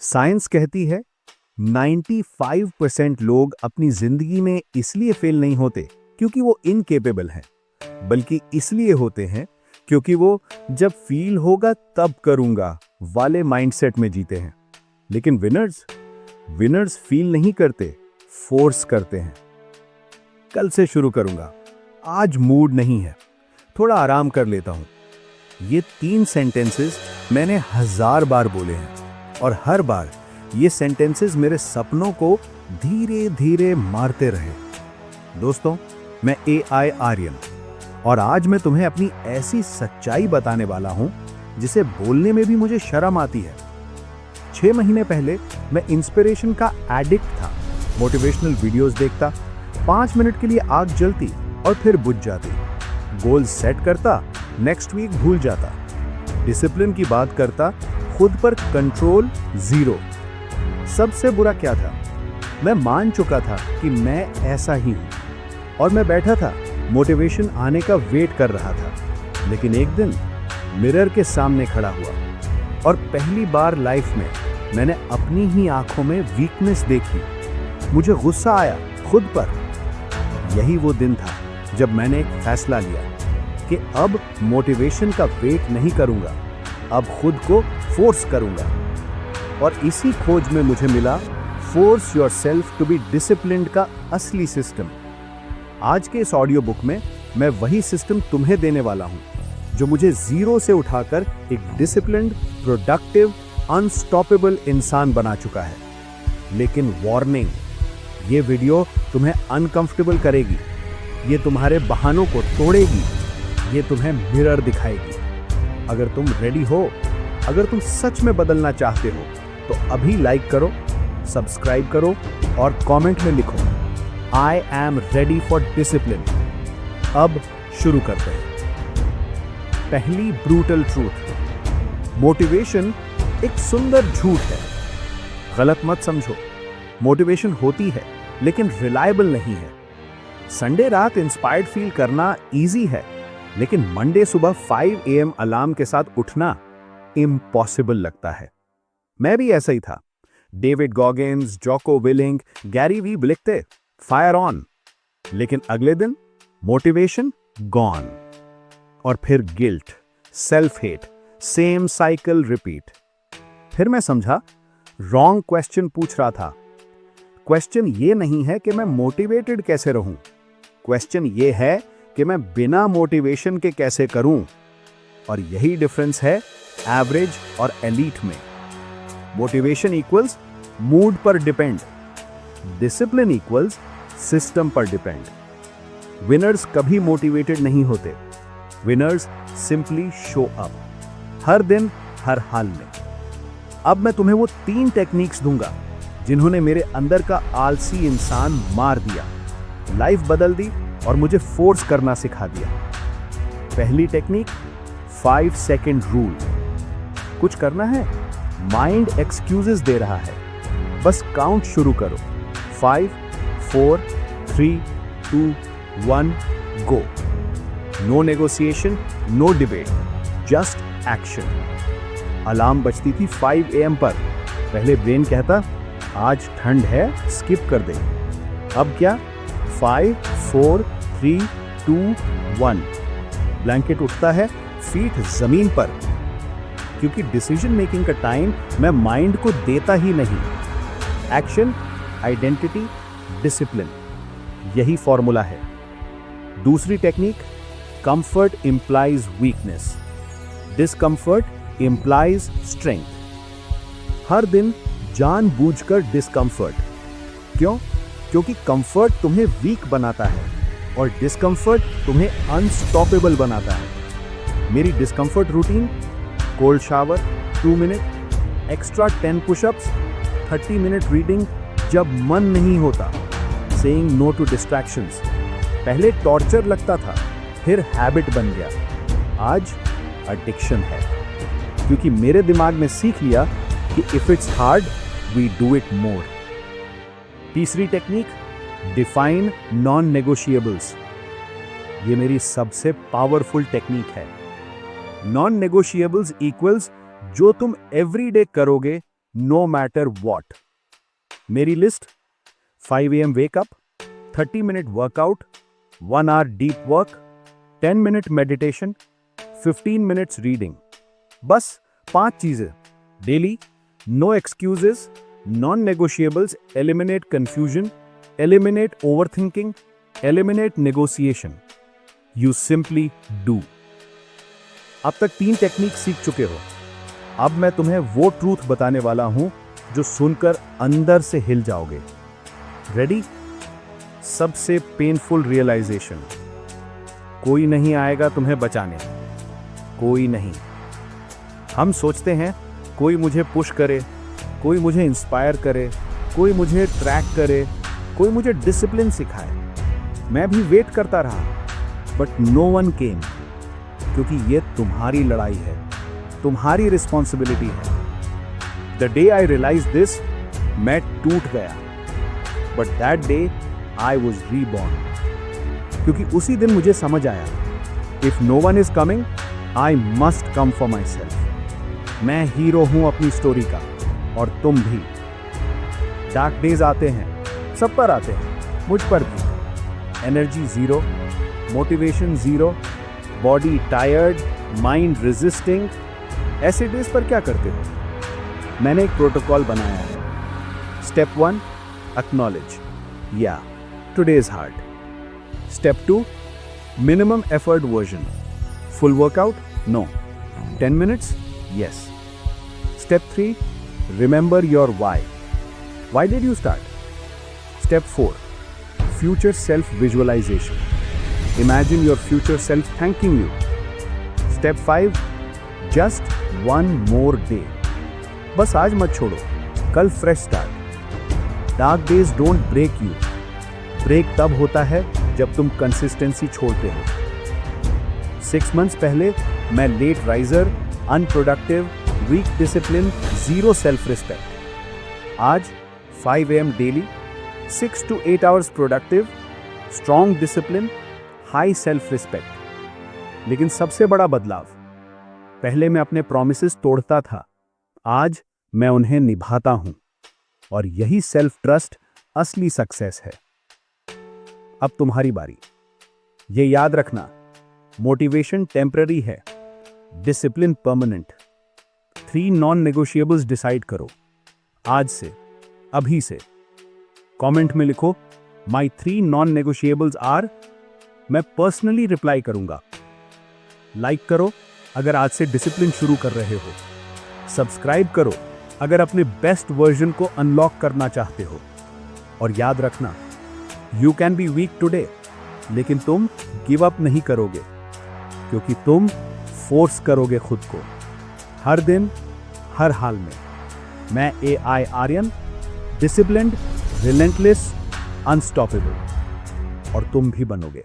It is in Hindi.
साइंस कहती है 95% लोग अपनी जिंदगी में इसलिए फेल नहीं होते क्योंकि वो इनकेपेबल हैं, बल्कि इसलिए होते हैं क्योंकि वो जब फील होगा तब करूंगा वाले माइंडसेट में जीते हैं। लेकिन विनर्स फील नहीं करते, फोर्स करते हैं। कल से शुरू करूंगा, आज मूड नहीं है, थोड़ा आराम कर लेता हूं। ये 3 सेंटेंसेस मैंने 1000 बार बोले हैं और हर बार ये सेंटेंसेस मेरे सपनों को धीरे धीरे मारते रहे। दोस्तों, मैं AI आर्यन और आज मैं तुम्हें अपनी ऐसी सच्चाई बताने वाला हूं जिसे बोलने में भी मुझे शर्म आती है। 6 महीने पहले मैं इंस्पिरेशन का एडिक्ट था। मोटिवेशनल वीडियोस देखता, 5 मिनट के लिए आग जलती और फिर बुझ जाती। गोल सेट करता, नेक्स्ट वीक भूल जाता। डिसिप्लिन की बात करता, खुद पर कंट्रोल 0। सबसे बुरा क्या था, मैं मान चुका था कि मैं ऐसा ही हूं और मैं बैठा था, मोटिवेशन आने का वेट कर रहा था। लेकिन एक दिन मिरर के सामने खड़ा हुआ और पहली बार लाइफ में मैंने अपनी ही आंखों में वीकनेस देखी। मुझे गुस्सा आया खुद पर। यही वो दिन था जब मैंने एक फैसला लिया कि अब मोटिवेशन का वेट नहीं करूंगा, अब खुद को फोर्स करूंगा। और इसी खोज में मुझे मिला force yourself to be disciplined का असली सिस्टम। आज के इस ऑडियो बुक में मैं वही सिस्टम तुम्हें देने वाला हूं जो मुझे 0 से उठाकर एक डिसिप्लिन्ड, प्रोडक्टिव, अनस्टॉपेबल इंसान बना चुका है। लेकिन वार्निंग, ये वीडियो तुम्हें अनकंफर्टेबल करेगी, ये तुम्हारे बहानों को तोड़ेगी, ये तुम्हें मिरर दिखाएगी। अगर तुम रेडी हो, अगर तुम सच में बदलना चाहते हो, तो अभी लाइक करो, सब्सक्राइब करो और कमेंट में लिखो, I am ready for discipline. अब शुरू करते हैं। पहली ब्रूटल ट्रूथ, मोटिवेशन एक सुंदर झूठ है। गलत मत समझो, मोटिवेशन होती है लेकिन रिलायबल नहीं है। संडे रात इंस्पायर्ड फील करना इजी है, लेकिन मंडे सुबह 5 AM अलार्म के साथ उठना इम्पॉसिबल लगता है। मैं भी ऐसा ही था। David Goggins, Jocko willing, Gary Vee लिखते फायर ऑन, लेकिन अगले दिन मोटिवेशन गॉन। और फिर guilt, self hate, same cycle repeat. फिर मैं समझा रॉन्ग क्वेश्चन पूछ रहा था। क्वेश्चन ये नहीं है कि मैं मोटिवेटेड कैसे रहूं, क्वेश्चन ये है कि मैं बिना मोटिवेशन के कैसे करूं। और यही डिफरेंस है एवरेज और एलीट में। मोटिवेशन इक्वल्स मूड पर डिपेंड, डिसिप्लिन इक्वल्स सिस्टम पर डिपेंड। विनर्स कभी मोटिवेटेड नहीं होते, विनर्स सिंपली शो अप, हर दिन हर हाल में। अब मैं तुम्हें वो 3 टेक्निक्स दूंगा जिन्होंने मेरे अंदर का आलसी इंसान मार दिया, लाइफ बदल दी और मुझे फोर्स करना सिखा दिया। पहली टेक्निक, 5 सेकंड रूल। कुछ करना है, माइंड एक्सक्यूजेस दे रहा है, बस काउंट शुरू करो। 5, 4, 3, 2, 1, go. No negotiation, no debate, just action. Alarm बजती थी 5 AM पर। पहले ब्रेन कहता आज ठंड है, स्किप कर दे। अब क्या, 5, 4, 3, 2, 1। ब्लैंकेट उठता है, फीट जमीन पर, क्योंकि डिसीजन मेकिंग का टाइम मैं माइंड को देता ही नहीं। एक्शन, आइडेंटिटी, डिसिप्लिन, यही फॉर्मूला है। दूसरी technique, comfort implies weakness, discomfort implies strength. हर दिन जानबूझकर डिस्कंफर्ट। क्यों? क्योंकि कंफर्ट तुम्हें वीक बनाता है और डिस्कंफर्ट तुम्हें अनस्टॉपेबल बनाता है। मेरी discomfort routine, cold shower 2 minute, extra 10 pushups, 30 minute reading जब मन नहीं होता, सेइंग नो टू डिस्ट्रैक्शंस। पहले टॉर्चर लगता था, फिर हैबिट बन गया, आज एडिक्शन है, क्योंकि मेरे दिमाग ने सीख लिया कि if it's hard we do it more. तीसरी टेक्निक, डिफाइन नॉन नेगोशिएबल्स। ये मेरी सबसे पावरफुल टेक्निक है। नॉन नेगोशिएबल्स इक्वल्स जो तुम एवरीडे करोगे नो मैटर वॉट। मेरी list 5 AM wake up, 30 minute workout, 1 hour deep work, 10 minute meditation, 15 minutes reading. बस 5 चीजें daily. No excuses, non negotiables, eliminate confusion, eliminate overthinking, eliminate negotiation. You simply do. अब तक 3 टेक्निक सीख चुके हो। अब मैं तुम्हें वो ट्रूथ बताने वाला हूं जो सुनकर अंदर से हिल जाओगे। रेडी? सबसे पेनफुल रियलाइजेशन, कोई नहीं आएगा तुम्हें बचाने। कोई नहीं। हम सोचते हैं कोई मुझे पुश करे, कोई मुझे इंस्पायर करे, कोई मुझे ट्रैक करे, कोई मुझे डिसिप्लिन सिखाए। मैं भी वेट करता रहा, बट नो वन केम। क्योंकि ये तुम्हारी लड़ाई है, तुम्हारी रिस्पॉन्सिबिलिटी है। The day I realise this, मैं टूट गया, but that day I was reborn. क्योंकि उसी दिन मुझे समझ आया, if no one is coming, I must come for myself. मैं हीरो हूं अपनी स्टोरी का, और तुम भी। डार्क डेज आते हैं, सब पर आते हैं, मुझ पर भी। Energy zero, motivation zero, body tired, mind resisting. ऐसे डेज पर क्या करते हो? मैंने एक प्रोटोकॉल बनाया है। स्टेप 1, एक्नॉलेज, या today is hard. Step 2, minimum effort version. Full workout? No. 10 minutes? Yes. Step 3, remember your why. Why did you start? Step 4, future self visualization. Imagine your future self thanking you. Step 5, just one more day. बस आज मत छोड़ो, कल fresh start. Dark days don't break you. Break तब होता है जब तुम consistency छोड़ते हो। 6 months पहले मैं late riser, unproductive, weak discipline, zero self respect. आज 5 AM daily, 6 to 8 hours productive, strong discipline, high self respect. लेकिन सबसे बड़ा बदलाव, पहले मैं अपने प्रॉमिसेस तोड़ता था, आज मैं उन्हें निभाता हूं। और यही सेल्फ ट्रस्ट असली सक्सेस है। अब तुम्हारी बारी। ये याद रखना, मोटिवेशन टेम्पररी है, discipline permanent. 3 non negotiables decide करो आज से, अभी से। कमेंट में लिखो, माई 3 नॉन नेगोशिएबल्स आर। मैं पर्सनली रिप्लाई करूंगा। लाइक करो अगर आज से डिसिप्लिन शुरू कर रहे हो। सब्सक्राइब करो अगर अपने बेस्ट वर्जन को अनलॉक करना चाहते हो। और याद रखना, you can be weak today, लेकिन तुम गिव अप नहीं करोगे, क्योंकि तुम फोर्स करोगे खुद को, हर दिन, हर हाल में। मैं AI Aryan, disciplined, relentless, unstoppable. और तुम भी बनोगे।